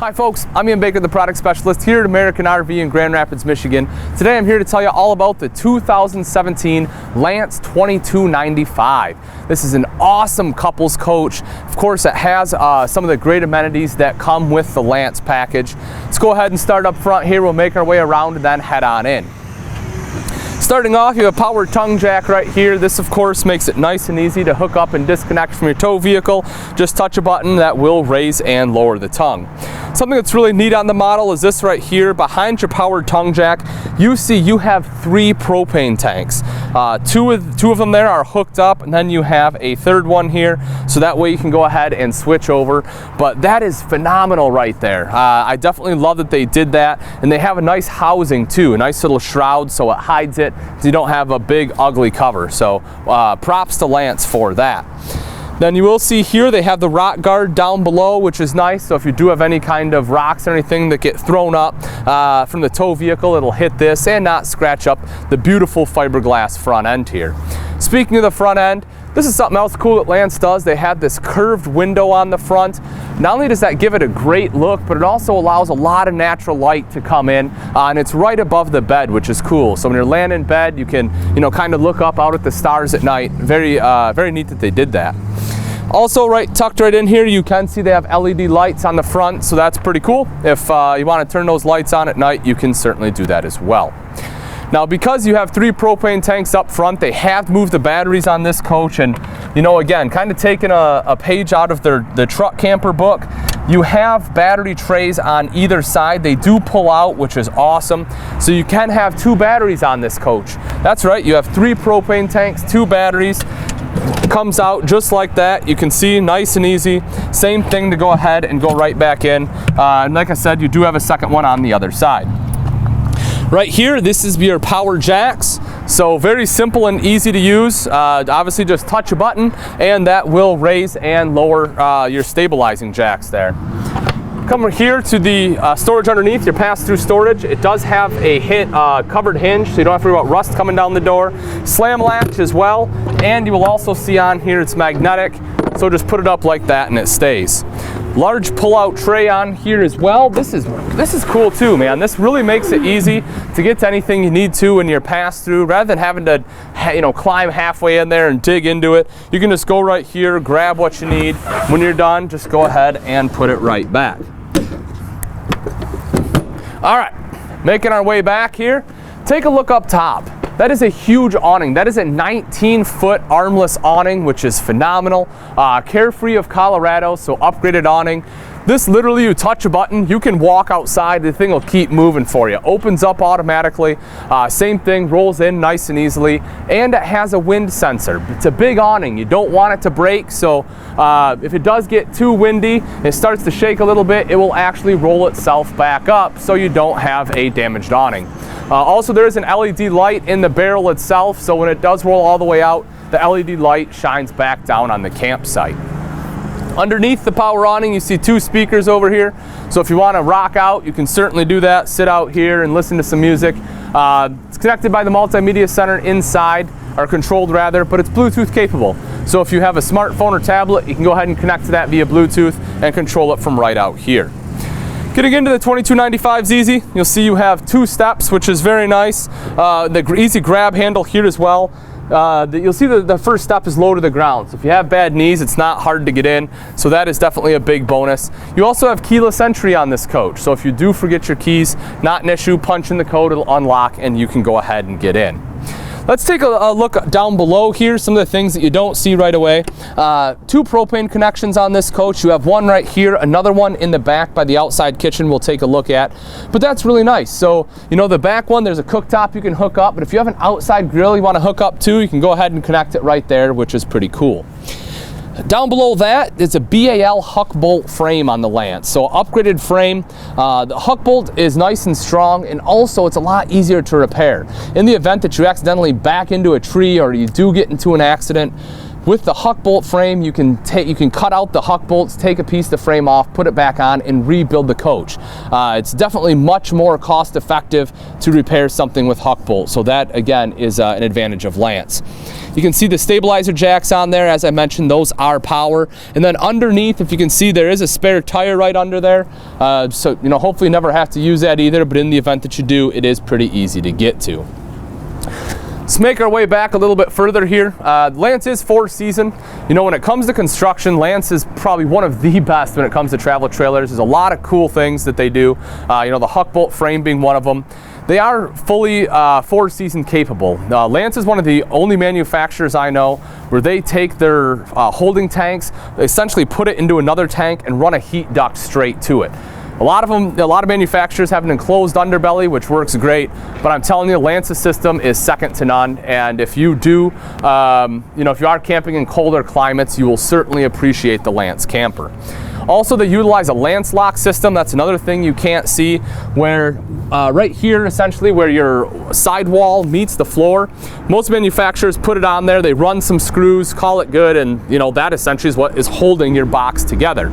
Hi folks, I'm Ian Baker, the product specialist here at American RV in Grand Rapids, Michigan. Today I'm here to tell you all about the 2017 Lance 2295. This is an awesome couples coach. Of course, it has some of the great amenities that come with the Lance package. Let's go ahead and start up front here. We'll make our way around and then head on in. Starting off, you have a power tongue jack right here. This, of course, makes it nice and easy to hook up and disconnect from your tow vehicle. Just touch a button that will raise and lower the tongue. Something that's really neat on the model is this right here. Behind your power tongue jack, you see you have 3 propane tanks. Two of them there are hooked up, and then you have a third one here, so that way you can go ahead and switch over. But that is phenomenal right there. I definitely love that they did that, and they have a nice housing too, a nice little shroud so it hides it, so you don't have a big ugly cover. So props to Lance for that. Then you will see here they have the rock guard down below, which is nice. So if you do have any kind of rocks or anything that get thrown up from the tow vehicle, it'll hit this and not scratch up the beautiful fiberglass front end here. Speaking of the front end, this is something else cool that Lance does. They have this curved window on the front. Not only does that give it a great look, but it also allows a lot of natural light to come in, and it's right above the bed, which is cool. So when you're laying in bed, you can, kind of look up out at the stars at night. Very neat that they did that. Also, tucked right in here, you can see they have LED lights on the front, so that's pretty cool. If you want to turn those lights on at night, you can certainly do that as well. Now, because you have 3 propane tanks up front, they have moved the batteries on this coach, and again, kind of taking a page out of the truck camper book. You have battery trays on either side. They do pull out, which is awesome. So you can have 2 batteries on this coach. That's right, you have 3 propane tanks, 2 batteries. Comes out just like that. You can see, nice and easy. Same thing to go ahead and go right back in. And like I said, you do have a second one on the other side. Right here, this is your power jacks. So very simple and easy to use. Obviously just touch a button and that will raise and lower your stabilizing jacks there. Come here to the storage underneath, your pass-through storage. It does have a covered hinge, so you don't have to worry about rust coming down the door. Slam latch as well, and you will also see on here it's magnetic, so just put it up like that and it stays. Large pull-out tray on here as well. This is cool too, man. This really makes it easy to get to anything you need to in your pass-through, rather than having to climb halfway in there and dig into it. You can just go right here, grab what you need. When you're done, just go ahead and put it right back. All right, making our way back here. Take a look up top. That is a huge awning. That is a 19-foot armless awning, which is phenomenal. Carefree of Colorado, so upgraded awning. This literally, you touch a button, you can walk outside, the thing will keep moving for you. Opens up automatically, same thing, rolls in nice and easily, and it has a wind sensor. It's a big awning, you don't want it to break, so if it does get too windy, it starts to shake a little bit, it will actually roll itself back up so you don't have a damaged awning. Also, there is an LED light in the barrel itself, so when it does roll all the way out, the LED light shines back down on the campsite. Underneath the power awning, you see 2 speakers over here. So if you want to rock out, you can certainly do that. Sit out here and listen to some music. It's connected by the multimedia center inside, or controlled rather, but it's Bluetooth capable. So if you have a smartphone or tablet, you can go ahead and connect to that via Bluetooth and control it from right out here. Getting into the 2295's easy. You'll see you have 2 steps, which is very nice. The easy grab handle here as well. You'll see the first step is low to the ground. So if you have bad knees, it's not hard to get in. So that is definitely a big bonus. You also have keyless entry on this coach. So if you do forget your keys, not an issue. Punch in the code, it'll unlock, and you can go ahead and get in. Let's take a look down below here, some of the things that you don't see right away. 2 propane connections on this coach. You have one right here, another one in the back by the outside kitchen we'll take a look at. But that's really nice. So, the back one, there's a cooktop you can hook up, but if you have an outside grill you want to hook up to, you can go ahead and connect it right there, which is pretty cool. Down below that is a BAL huck bolt frame on the Lance. So upgraded frame. The huck bolt is nice and strong, and also it's a lot easier to repair. In the event that you accidentally back into a tree or you do get into an accident, With the huck bolt frame, you can cut out the huck bolts, take a piece of the frame off, put it back on, and rebuild the coach. It's definitely much more cost effective to repair something with huck bolts, so that again is an advantage of Lance. You can see the stabilizer jacks on there. As I mentioned, those are power. And then underneath, if you can see, there is a spare tire right under there. So hopefully never have to use that either, but in the event that you do, it is pretty easy to get to. Let's make our way back a little bit further here. Lance is 4-season. When it comes to construction, Lance is probably one of the best when it comes to travel trailers. There's a lot of cool things that they do. The huck bolt frame being one of them. They are fully 4-season capable. Lance is one of the only manufacturers I know where they take their holding tanks, essentially put it into another tank and run a heat duct straight to it. A lot of manufacturers have an enclosed underbelly, which works great, but I'm telling you, Lance's system is second to none. And if you do, if you are camping in colder climates, you will certainly appreciate the Lance camper. Also, they utilize a Lance lock system. That's another thing you can't see, where right here, essentially where your sidewall meets the floor, most manufacturers put it on there, they run some screws, call it good, and that essentially is what is holding your box together.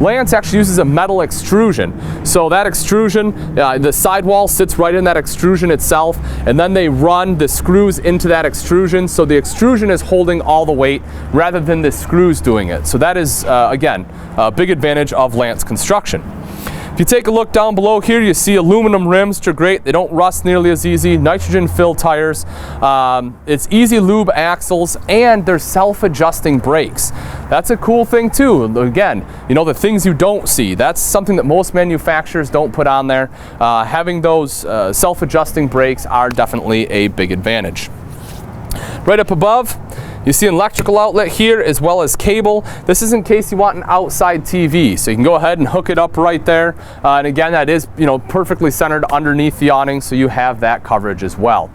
Lance actually uses a metal extrusion. So that extrusion, the sidewall sits right in that extrusion itself, and then they run the screws into that extrusion, so the extrusion is holding all the weight rather than the screws doing it. So that is, again, a big advantage of Lance construction. If you take a look down below here, you see aluminum rims, which are great. They don't rust nearly as easy. Nitrogen fill tires. It's easy lube axles, and they're self-adjusting brakes. That's a cool thing too. Again, the things you don't see. That's something that most manufacturers don't put on there. Having those self-adjusting brakes are definitely a big advantage. Right up above, you see an electrical outlet here as well as cable. This is in case you want an outside TV, so you can go ahead and hook it up right there. And again, that is perfectly centered underneath the awning, so you have that coverage as well.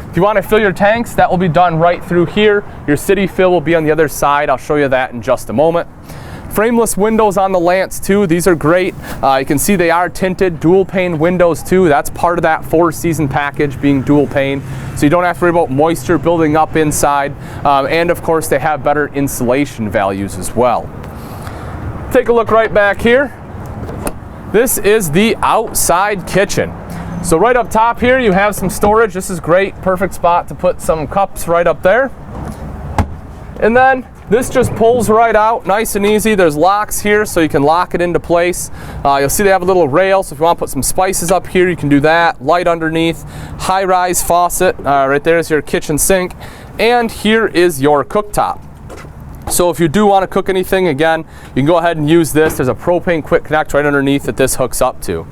If you want to fill your tanks, that will be done right through here. Your city fill will be on the other side. I'll show you that in just a moment. Frameless windows on the Lance too. These are great. You can see they are tinted, dual pane windows too. That's part of that 4-season package, being dual pane. So you don't have to worry about moisture building up inside. And of course, they have better insulation values as well. Take a look right back here. This is the outside kitchen. So right up top here, you have some storage. This is great, perfect spot to put some cups right up there. And then this just pulls right out, nice and easy. There's locks here, so you can lock it into place. You'll see they have a little rail, so if you want to put some spices up here, you can do that. Light underneath, high-rise faucet. Right there is your kitchen sink. And here is your cooktop. So if you do want to cook anything, again, you can go ahead and use this. There's a propane quick connect right underneath that this hooks up to.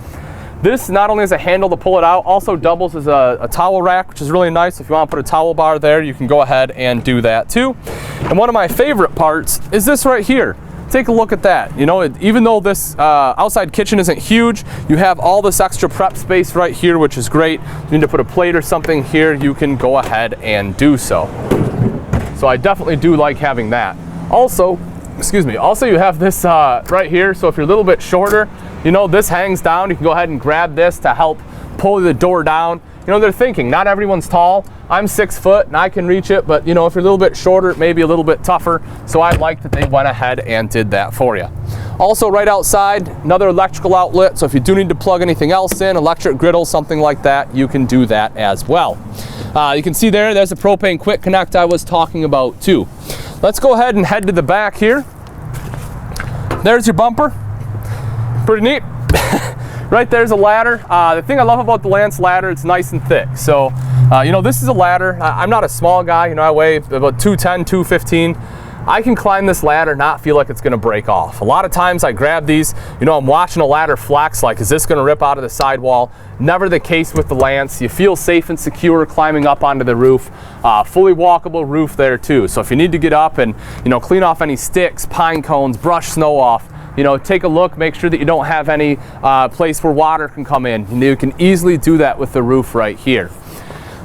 This not only has a handle to pull it out, also doubles as a towel rack, which is really nice. If you want to put a towel bar there, you can go ahead and do that too. And one of my favorite parts is this right here. Take a look at that. Even though this outside kitchen isn't huge, you have all this extra prep space right here, which is great. You need to put a plate or something here, you can go ahead and do so. So I definitely do like having that. Also, you have this right here, so if you're a little bit shorter, this hangs down. You can go ahead and grab this to help pull the door down. They're thinking, not everyone's tall. I'm 6 foot and I can reach it, but if you're a little bit shorter, it may be a little bit tougher. So I like that they went ahead and did that for you. Also right outside, another electrical outlet. So if you do need to plug anything else in, electric griddle, something like that, you can do that as well. You can see there's a propane quick connect I was talking about too. Let's go ahead and head to the back here. There's your bumper. Pretty neat. Right there's a ladder. The thing I love about the Lance ladder, it's nice and thick. So, this is a ladder. I'm not a small guy. I weigh about 210, 215. I can climb this ladder, not feel like it's gonna break off. A lot of times I grab these, I'm watching a ladder flex, like, is this gonna rip out of the sidewall? Never the case with the Lance. You feel safe and secure climbing up onto the roof. Fully walkable roof there too. So if you need to get up and, clean off any sticks, pine cones, brush snow off, take a look, make sure that you don't have any place where water can come in. You can easily do that with the roof right here.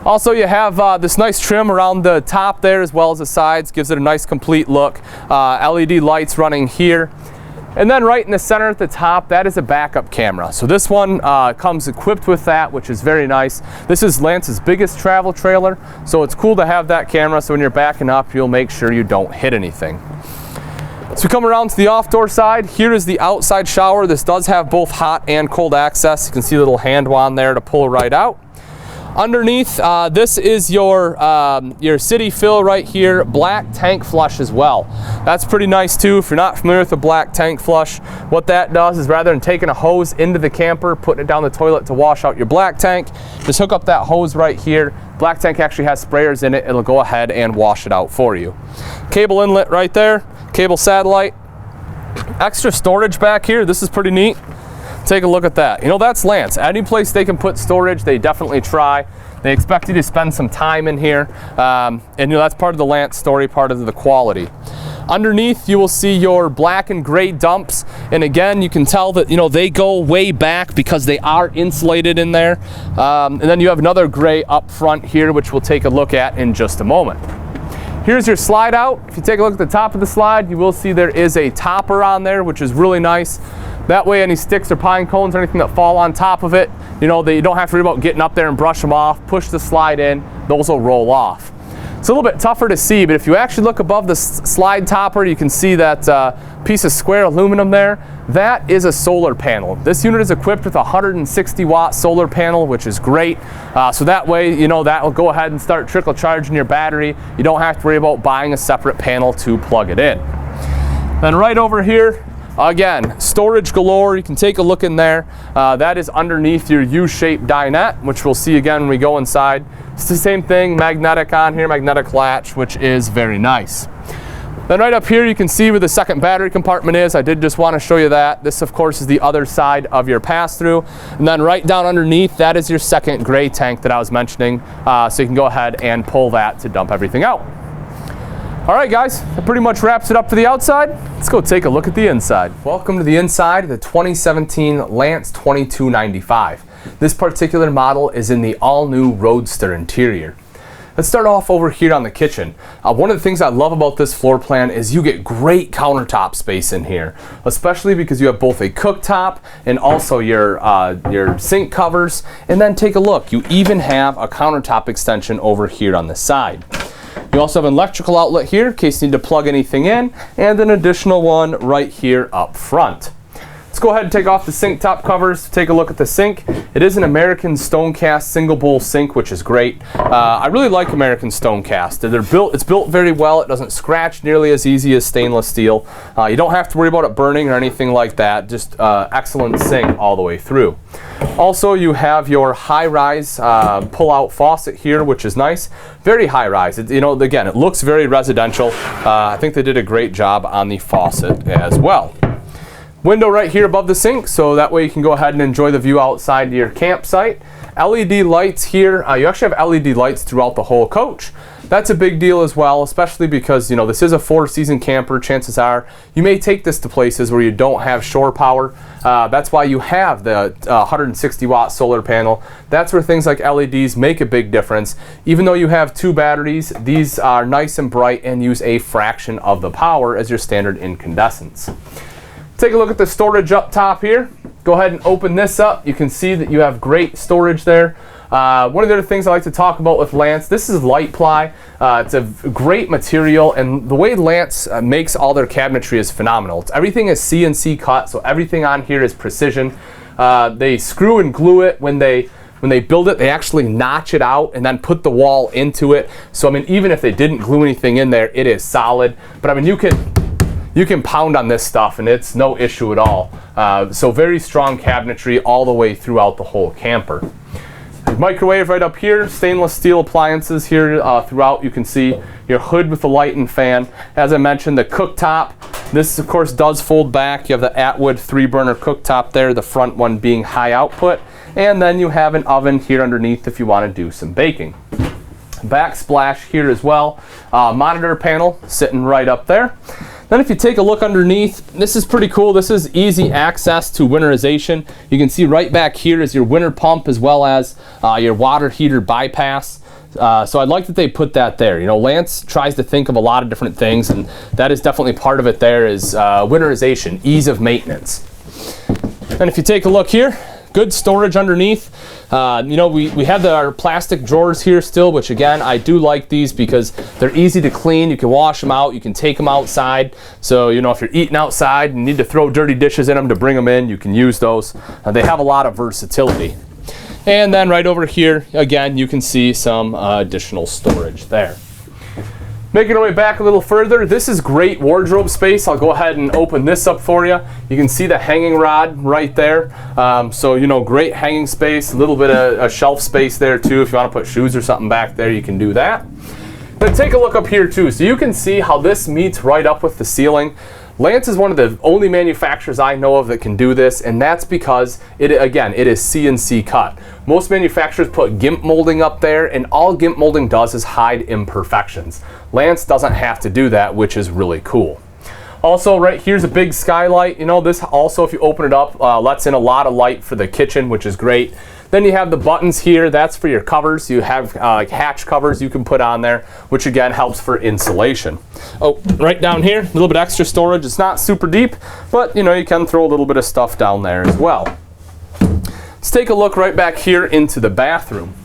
Also, you have this nice trim around the top there as well as the sides, gives it a nice complete look. LED lights running here. And then right in the center at the top, that is a backup camera. So this one comes equipped with that, which is very nice. This is Lance's biggest travel trailer, so it's cool to have that camera, so when you're backing up, you'll make sure you don't hit anything. So we come around to the off-door side. Here is the outside shower. This does have both hot and cold access. You can see a little hand wand there to pull right out. Underneath, this is your city fill right here, black tank flush as well. That's pretty nice too. If you're not familiar with the black tank flush, what that does is rather than taking a hose into the camper, putting it down the toilet to wash out your black tank, just hook up that hose right here. Black tank actually has sprayers in it. It'll go ahead and wash it out for you. Cable inlet right there, cable satellite. Extra storage back here. This is pretty neat. Take a look at that. You know, that's Lance. Any place they can put storage, they definitely try. They expect you to spend some time in here. And you know, that's part of the Lance story, part of the quality. Underneath, you will see your black and gray dumps. And again, you can tell that, you know, they go way back because they are insulated in there. And then you have another gray up front here, which we'll take a look at in just a moment. Here's your slide out. If you take a look at the top of the slide, you will see there is a topper on there, which is really nice. That way any sticks or pine cones or anything that fall on top of it, you know, you don't have to worry about getting up there and brush them off. Push the slide in, those will roll off. It's a little bit tougher to see, but if you actually look above the slide topper, you can see that piece of square aluminum there. That is a solar panel. This unit is equipped with a 160 watt solar panel, which is great. So that way, you know, that will go ahead and start trickle charging your battery. You don't have to worry about buying a separate panel to plug it in. Then right over here, again, storage galore. You can take a look in there. That is underneath your U-shaped dinette, which we'll see again when we go inside. It's the same thing, magnetic on here, magnetic latch, which is very nice. Then right up here, you can see where the second battery compartment is. I did just want to show you that. This, of course, is the other side of your pass-through. And then right down underneath, that is your second gray tank that I was mentioning. So you can go ahead and pull that to dump everything out. All right, guys, that pretty much wraps it up for the outside. Let's go take a look at the inside. Welcome to the inside of the 2017 Lance 2295. This particular model is in the all-new Roadster interior. Let's start off over here on the kitchen. One of the things I love about this floor plan is you get great countertop space in here, especially because you have both a cooktop and also your sink covers. And then take a look, you even have a countertop extension over here on the side. You also have an electrical outlet here in case you need to plug anything in, and an additional one right here up front. Let's go ahead and take off the sink top covers, take a look at the sink. It is an American Stonecast single bowl sink, which is great. I really like American Stonecast. It's built very well. It doesn't scratch nearly as easy as stainless steel. You don't have to worry about it burning or anything like that. Just excellent sink all the way through. Also, you have your high-rise pull-out faucet here, which is nice. Very high-rise. You know, again, it looks very residential. I think they did a great job on the faucet as well. Window right here above the sink, so that way you can go ahead and enjoy the view outside your campsite. LED lights here. You actually have LED lights throughout the whole coach. That's a big deal as well, especially because, you know, this is a 4-season camper. Chances are you may take this to places where you don't have shore power. That's why you have the 160 watt solar panel. That's where things like LEDs make a big difference. Even though you have 2 batteries, these are nice and bright and use a fraction of the power as your standard incandescents. Take a look at the storage up top here. Go ahead and open this up. You can see that you have great storage there. One of the other things I like to talk about with Lance, this is light ply. It's a great material, and the way Lance makes all their cabinetry is phenomenal. Everything is CNC cut, so everything on here is precision. They screw and glue it when they build it. They actually notch it out and then put the wall into it. So I mean, even if they didn't glue anything in there, it is solid. But I mean, you can pound on this stuff and it's no issue at all. So very strong cabinetry all the way throughout the whole camper. Microwave right up here, stainless steel appliances here throughout. You can see your hood with the light and fan. As I mentioned, the cooktop. This, of course, does fold back. You have the Atwood 3-burner cooktop there, the front one being high output. And then you have an oven here underneath if you want to do some baking. Backsplash here as well. Monitor panel sitting right up there. Then if you take a look underneath, this is pretty cool. This is easy access to winterization. You can see right back here is your winter pump as well as your water heater bypass. So I like that they put that there. You know, Lance tries to think of a lot of different things, and that is definitely part of it there is winterization, ease of maintenance. And if you take a look here, good storage underneath. You know, we have our plastic drawers here still, which again, I do like these because they're easy to clean. You can wash them out, you can take them outside. So, you know, if you're eating outside and need to throw dirty dishes in them to bring them in, you can use those. They have a lot of versatility. And then right over here, again, you can see some additional storage there. Making our way back a little further, this is great wardrobe space. I'll go ahead and open this up for you. You can see the hanging rod right there. So, you know, great hanging space, a little bit of a shelf space there too. If you want to put shoes or something back there, you can do that. Then take a look up here too. So you can see how this meets right up with the ceiling. Lance is one of the only manufacturers I know of that can do this, and that's because, it is CNC cut. Most manufacturers put GIMP molding up there, and all GIMP molding does is hide imperfections. Lance doesn't have to do that, which is really cool. Also, right here's a big skylight. You know, this also, if you open it up, lets in a lot of light for the kitchen, which is great. Then you have the buttons here. That's for your covers. You have hatch covers you can put on there, which again helps for insulation. Oh, right down here, a little bit extra storage. It's not super deep, but you know, you can throw a little bit of stuff down there as well. Let's take a look right back here into the bathroom.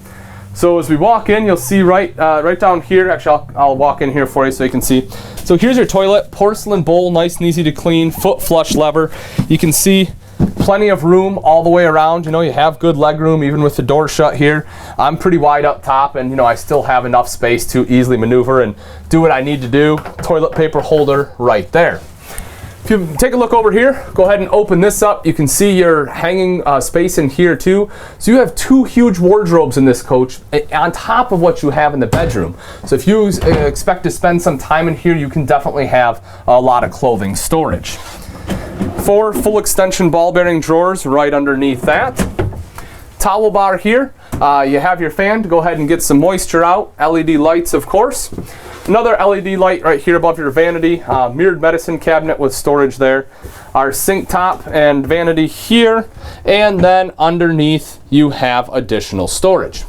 So as we walk in, you'll see right down here, actually I'll walk in here for you so you can see. So here's your toilet, porcelain bowl, nice and easy to clean, foot flush lever. You can see plenty of room all the way around. You know, you have good leg room even with the door shut here. I'm pretty wide up top, and you know, I still have enough space to easily maneuver and do what I need to do. Toilet paper holder right there. If you take a look over here, go ahead and open this up. You can see your hanging space in here too. So you have two huge wardrobes in this coach on top of what you have in the bedroom. So if you expect to spend some time in here, you can definitely have a lot of clothing storage. 4 full extension ball bearing drawers right underneath that. Towel bar here. You have your fan to go ahead and get some moisture out. LED lights, of course. Another LED light right here above your vanity. Mirrored medicine cabinet with storage there. Our sink top and vanity here. And then underneath you have additional storage.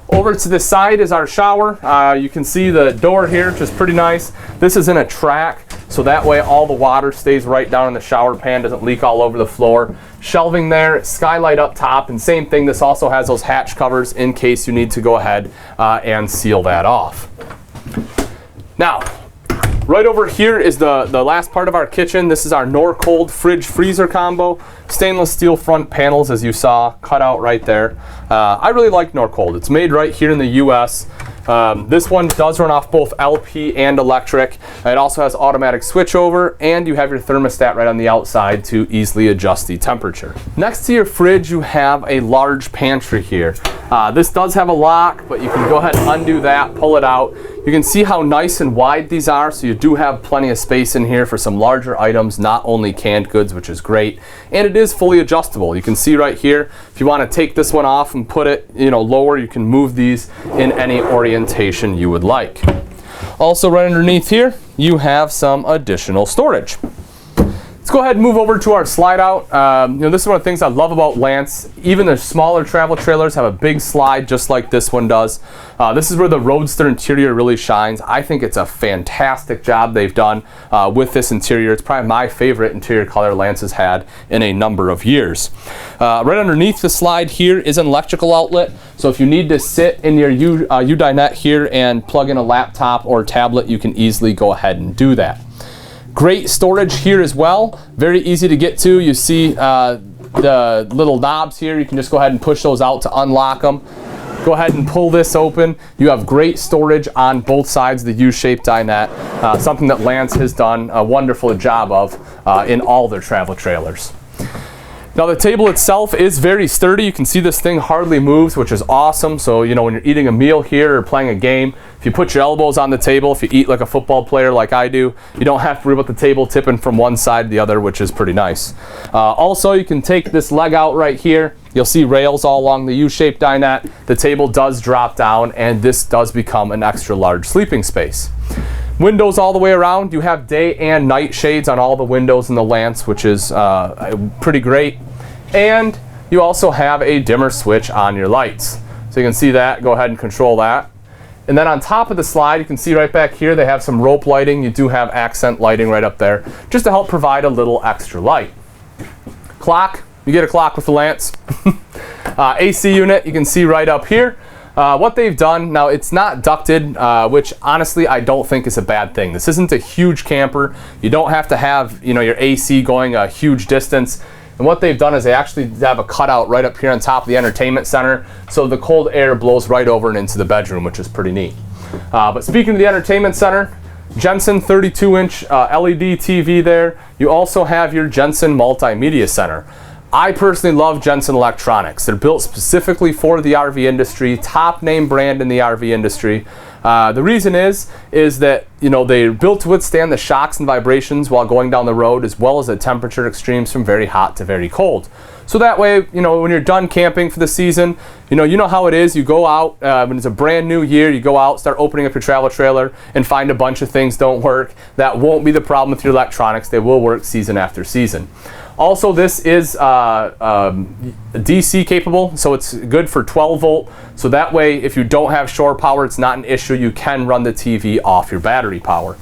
Over to the side is our shower. You can see the door here, which is pretty nice. This is in a track, so that way all the water stays right down in the shower pan, doesn't leak all over the floor. Shelving there, skylight up top, and same thing, this also has those hatch covers in case you need to go ahead and seal that off. Now, right over here is the last part of our kitchen. This is our Norcold fridge freezer combo. Stainless steel front panels, as you saw, cut out right there. I really like Norcold. It's made right here in the US. This one does run off both LP and electric. It also has automatic switchover, and you have your thermostat right on the outside to easily adjust the temperature. Next to your fridge, you have a large pantry here. This does have a lock, but you can go ahead and undo that, pull it out. You can see how nice and wide these are, so you do have plenty of space in here for some larger items, not only canned goods, which is great. And it is fully adjustable. You can see right here, if you want to take this one off and put it, you know, lower, you can move these in any orientation you would like. Also right underneath here, you have some additional storage. Let's go ahead and move over to our slide out. You know, this is one of the things I love about Lance. Even the smaller travel trailers have a big slide just like this one does. This is where the Roadster interior really shines. I think it's a fantastic job they've done with this interior. It's probably my favorite interior color Lance has had in a number of years. Right underneath the slide here is an electrical outlet. So if you need to sit in your U-dinette here and plug in a laptop or tablet, you can easily go ahead and do that. Great storage here as well. Very easy to get to. You see the little knobs here. You can just go ahead and push those out to unlock them. Go ahead and pull this open. You have great storage on both sides of the U-shaped dinette. Something that Lance has done a wonderful job of in all their travel trailers. Now the table itself is very sturdy. You can see this thing hardly moves, which is awesome. So, you know, when you're eating a meal here or playing a game, if you put your elbows on the table, if you eat like a football player like I do, you don't have to worry about the table tipping from one side to the other, which is pretty nice. Also, you can take this leg out right here. You'll see rails all along the U-shaped dinette. The table does drop down, and this does become an extra large sleeping space. Windows all the way around. You have day and night shades on all the windows in the Lance, which is pretty great. And you also have a dimmer switch on your lights. So you can see that. Go ahead and control that. And then on top of the slide, you can see right back here, they have some rope lighting. You do have accent lighting right up there, just to help provide a little extra light. Clock, you get a clock with the Lance. AC unit, you can see right up here. What they've done, now it's not ducted, which honestly I don't think is a bad thing. This isn't a huge camper. You don't have to have, you know, your AC going a huge distance. And what they've done is they actually have a cutout right up here on top of the entertainment center, so the cold air blows right over and into the bedroom, which is pretty neat. But speaking of the entertainment center, Jensen 32-inch LED TV there. You also have your Jensen multimedia center. I personally love Jensen electronics. They're built specifically for the RV industry, top name brand in the RV industry. The reason is that, you know, they're built to withstand the shocks and vibrations while going down the road, as well as the temperature extremes from very hot to very cold. So that way, you know, when you're done camping for the season, you know how it is. You go out, when it's a brand new year, you go out, start opening up your travel trailer and find a bunch of things don't work. That won't be the problem with your electronics. They will work season after season. Also, this is DC capable, so it's good for 12 volt. So that way, if you don't have shore power, it's not an issue. You can run the TV off your battery power.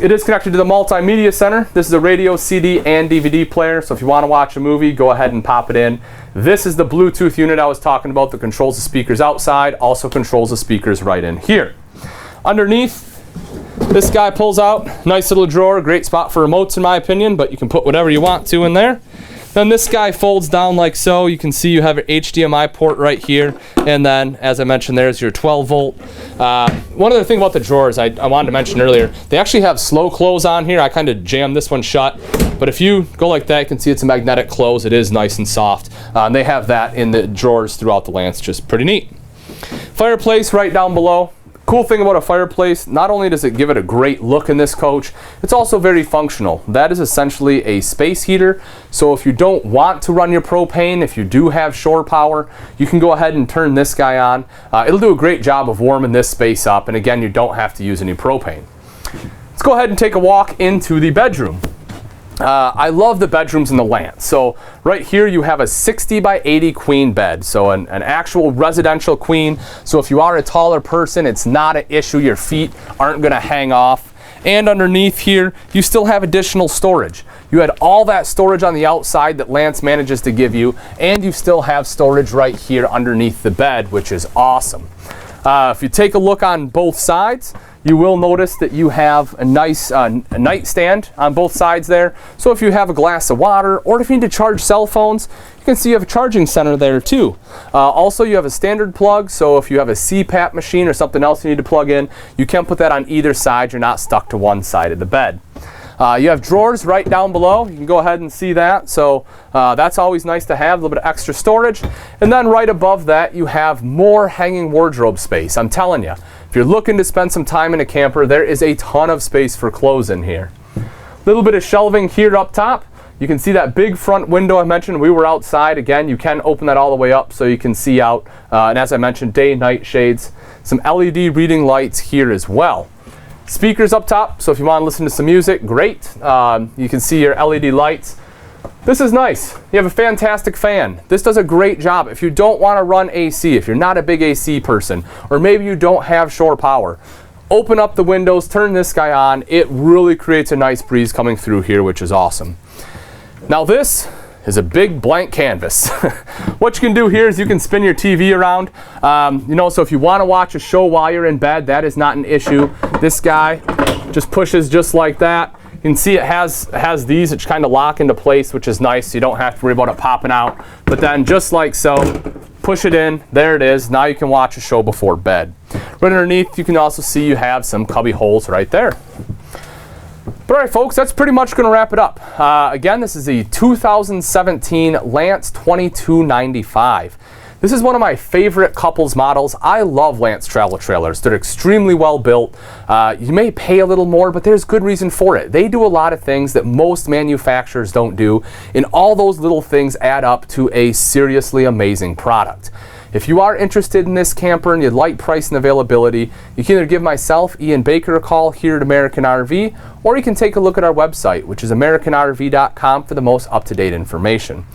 It is connected to the multimedia center. This is a radio, CD, and DVD player. So if you want to watch a movie, go ahead and pop it in. This is the Bluetooth unit I was talking about that controls the speakers outside, also controls the speakers right in here. Underneath, this guy pulls out, nice little drawer, great spot for remotes in my opinion, but you can put whatever you want to in there. Then this guy folds down like so. You can see you have your HDMI port right here, and then as I mentioned, there's your 12 volt. One other thing about the drawers I wanted to mention earlier, they actually have slow close on here. I kind of jammed this one shut, but if you go like that, you can see it's a magnetic close. It is nice and soft. They have that in the drawers throughout the Lance, just pretty neat. Fireplace right down below. Cool thing about a fireplace, not only does it give it a great look in this coach, it's also very functional. That is essentially a space heater. So if you don't want to run your propane, if you do have shore power, you can go ahead and turn this guy on. It'll do a great job of warming this space up, and again, you don't have to use any propane. Let's go ahead and take a walk into the bedroom. I love the bedrooms in the Lance. So right here you have a 60 by 80 queen bed, so an actual residential queen. So if you are a taller person, it's not an issue. Your feet aren't going to hang off. And underneath here, you still have additional storage. You had all that storage on the outside that Lance manages to give you, and you still have storage right here underneath the bed, which is awesome. If you take a look on both sides, you will notice that you have a nice nightstand on both sides there. So if you have a glass of water, or if you need to charge cell phones, you can see you have a charging center there too. Also, you have a standard plug, so if you have a CPAP machine or something else you need to plug in, you can put that on either side. You're not stuck to one side of the bed. You have drawers right down below. You can go ahead and see that. So that's always nice to have, a little bit of extra storage. And then right above that, you have more hanging wardrobe space. I'm telling you, if you're looking to spend some time in a camper, there is a ton of space for clothes in here. A little bit of shelving here up top. You can see that big front window I mentioned. We were outside. Again, you can open that all the way up so you can see out. And as I mentioned, day and night shades. Some LED reading lights here as well. Speakers up top, so if you want to listen to some music, great. You can see your LED lights. This is nice. You have a fantastic fan. This does a great job. If you don't want to run AC, if you're not a big AC person, or maybe you don't have shore power, open up the windows, turn this guy on. It really creates a nice breeze coming through here, which is awesome. Now this is a big blank canvas. What you can do here is you can spin your TV around. So if you want to watch a show while you're in bed, that is not an issue. This guy just pushes just like that. You can see it has these which kind of lock into place, which is nice. So you don't have to worry about it popping out. But then just like so, push it in. There it is. Now you can watch a show before bed. Right underneath, you can also see you have some cubby holes right there. But all right, folks, that's pretty much going to wrap it up. Again, this is the 2017 Lance 2295. This is one of my favorite couples models. I love Lance travel trailers. They're extremely well built. You may pay a little more, but there's good reason for it. They do a lot of things that most manufacturers don't do, and all those little things add up to a seriously amazing product. If you are interested in this camper and you'd like price and availability, you can either give myself, Ian Baker, a call here at American RV, or you can take a look at our website, which is AmericanRV.com, for the most up-to-date information.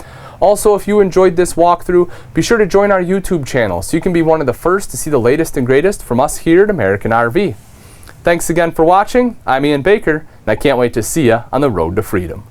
Also, if you enjoyed this walkthrough, be sure to join our YouTube channel so you can be one of the first to see the latest and greatest from us here at American RV. Thanks again for watching. I'm Ian Baker, and I can't wait to see you on the road to freedom.